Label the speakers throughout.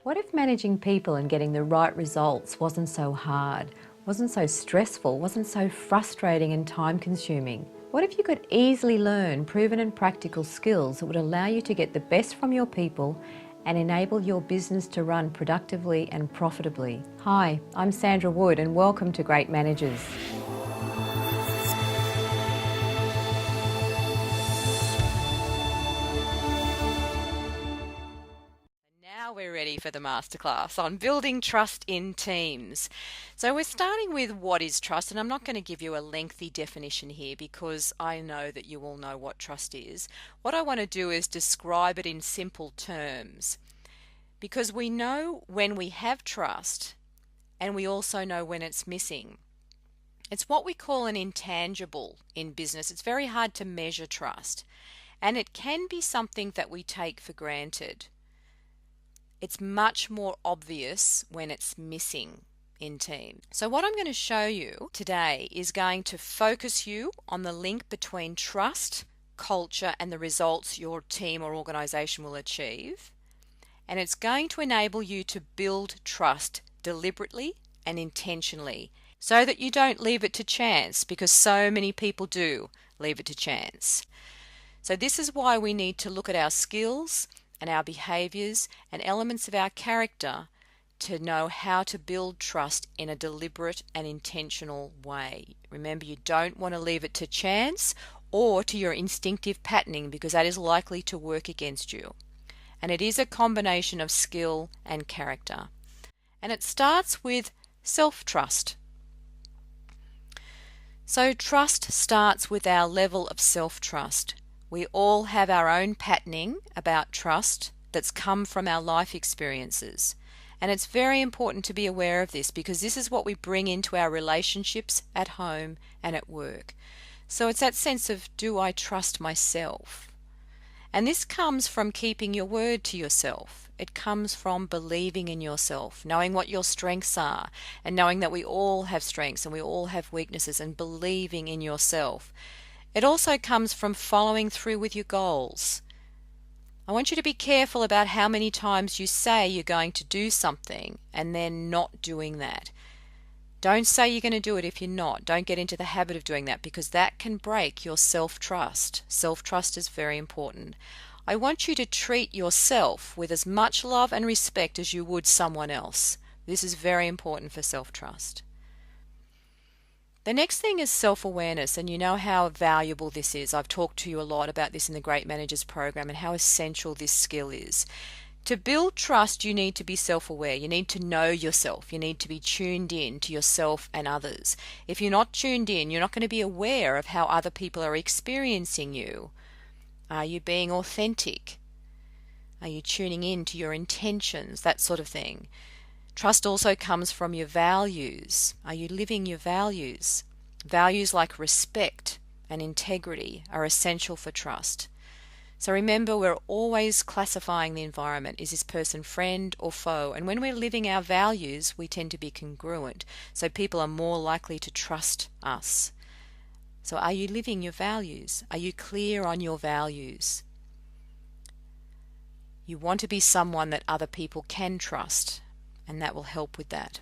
Speaker 1: What if managing people and getting the right results wasn't so hard, wasn't so stressful, wasn't so frustrating and time-consuming? What if you could easily learn proven and practical skills that would allow you to get the best from your people and enable your business to run productively and profitably? Hi, I'm Sandra Wood and welcome to Great Managers. Now we're ready for the masterclass on building trust in teams. So we're starting with what is trust, and I'm not going to give you a lengthy definition here because I know that you all know what trust is. What I want to do is describe it in simple terms, because we know when we have trust and we also know when it's missing. It's what we call an intangible in business. It's very hard to measure trust, and it can be something that we take for granted. It's much more obvious when it's missing in team. So what I'm going to show you today is going to focus you on the link between trust, culture, and the results your team or organization will achieve. And it's going to enable you to build trust deliberately and intentionally so that you don't leave it to chance, because so many people do leave it to chance. So this is why we need to look at our skills and our behaviors and elements of our character to know how to build trust in a deliberate and intentional way. Remember, you don't want to leave it to chance or to your instinctive patterning, because that is likely to work against you. And it is a combination of skill and character. And it starts with self-trust. So trust starts with our level of self-trust. We all have our own patterning about trust that's come from our life experiences. And it's very important to be aware of this, because this is what we bring into our relationships at home and at work. So it's that sense of, do I trust myself? And this comes from keeping your word to yourself. It comes from believing in yourself, knowing what your strengths are, and knowing that we all have strengths and we all have weaknesses, and believing in yourself. It also comes from following through with your goals. I want you to be careful about how many times you say you're going to do something and then not doing that. Don't say you're going to do it if you're not. Don't get into the habit of doing that, because that can break your self-trust. Self-trust is very important. I want you to treat yourself with as much love and respect as you would someone else. This is very important for self-trust. The next thing is self-awareness, and you know how valuable this is. I've talked to you a lot about this in the Great Managers program and how essential this skill is. To build trust, you need to be self-aware. You need to know yourself. You need to be tuned in to yourself and others. If you're not tuned in, you're not going to be aware of how other people are experiencing you. Are you being authentic? Are you tuning in to your intentions? That sort of thing. Trust also comes from your values. Are you living your values? Values like respect and integrity are essential for trust. So remember, we're always classifying the environment. Is this person friend or foe? And when we're living our values, we tend to be congruent. So people are more likely to trust us. So are you living your values? Are you clear on your values? You want to be someone that other people can trust, and that will help with that.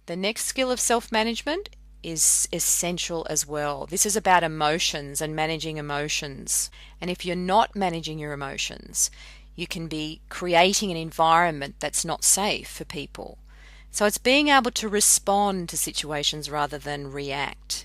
Speaker 1: The next skill of self-management is essential as well. This is about emotions and managing emotions. And if you're not managing your emotions, you can be creating an environment that's not safe for people. So it's being able to respond to situations rather than react.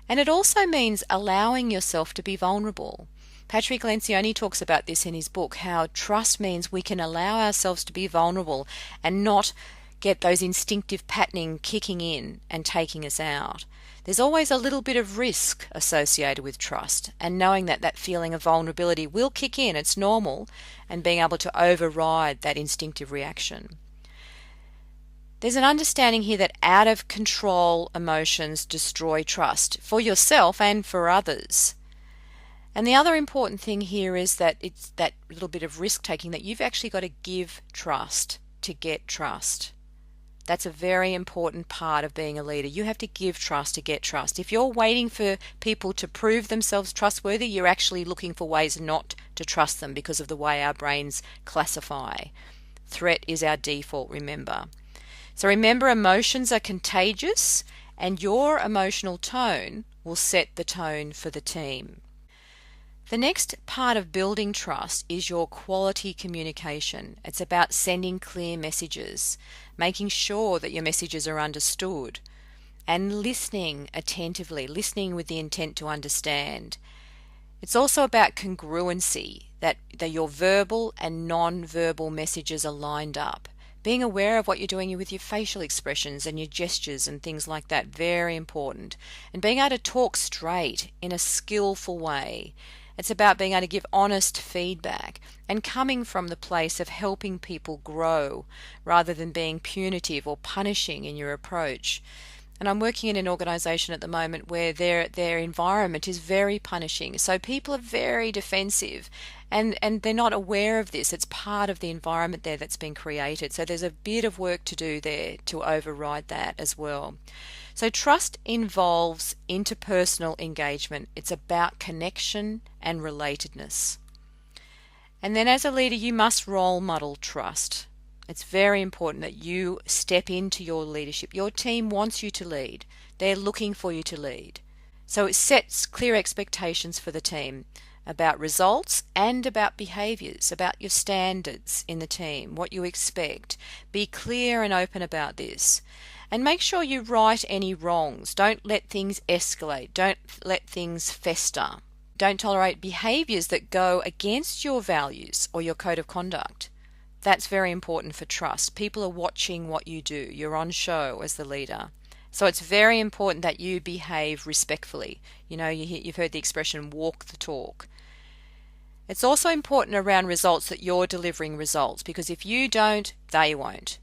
Speaker 1: And it also means allowing yourself to be vulnerable. Patrick Lencioni talks about this in his book, how trust means we can allow ourselves to be vulnerable and not get those instinctive patterning kicking in and taking us out. There's always a little bit of risk associated with trust, and knowing that that feeling of vulnerability will kick in, it's normal, and being able to override that instinctive reaction. There's an understanding here that out of control emotions destroy trust for yourself and for others. And the other important thing here is that it's that little bit of risk taking, that you've actually got to give trust to get trust. That's a very important part of being a leader. You have to give trust to get trust. If you're waiting for people to prove themselves trustworthy, you're actually looking for ways not to trust them because of the way our brains classify. Threat is our default, remember. So remember, emotions are contagious, and your emotional tone will set the tone for the team. The next part of building trust is your quality communication. It's about sending clear messages, making sure that your messages are understood, and listening attentively, listening with the intent to understand. It's also about congruency, that your verbal and non-verbal messages are lined up. Being aware of what you're doing with your facial expressions and your gestures and things like that, very important. And being able to talk straight in a skillful way. It's about being able to give honest feedback and coming from the place of helping people grow rather than being punitive or punishing in your approach. And I'm working in an organization at the moment where their environment is very punishing. So people are very defensive and they're not aware of this. It's part of the environment there that's been created. So there's a bit of work to do there to override that as well. So trust involves interpersonal engagement. It's about connection and relatedness. And then as a leader, you must role model trust. It's very important that you step into your leadership. Your team wants you to lead. They're looking for you to lead. So it sets clear expectations for the team about results and about behaviors, about your standards in the team, what you expect. Be clear and open about this. And make sure you right any wrongs. Don't let things escalate. Don't let things fester. Don't tolerate behaviors that go against your values or your code of conduct. That's very important for trust. People are watching what you do. You're on show as the leader. So it's very important that you behave respectfully. You know, you've heard the expression walk the talk. It's also important around results that you're delivering results, because if you don't, they won't.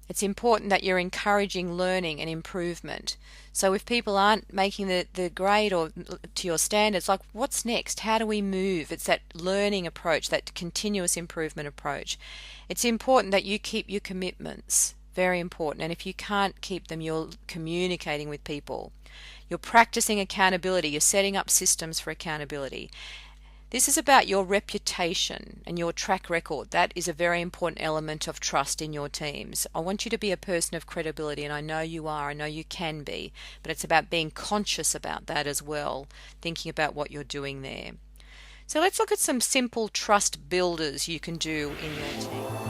Speaker 1: It's important that you're encouraging learning and improvement. So if people aren't making the grade or to your standards, like what's next? How do we move? It's that learning approach, that continuous improvement approach. It's important that you keep your commitments, very important. And if you can't keep them, you're communicating with people. You're practicing accountability. You're setting up systems for accountability. This is about your reputation and your track record. That is a very important element of trust in your teams. I want you to be a person of credibility, and I know you are, I know you can be, but it's about being conscious about that as well, thinking about what you're doing there. So let's look at some simple trust builders you can do in your team.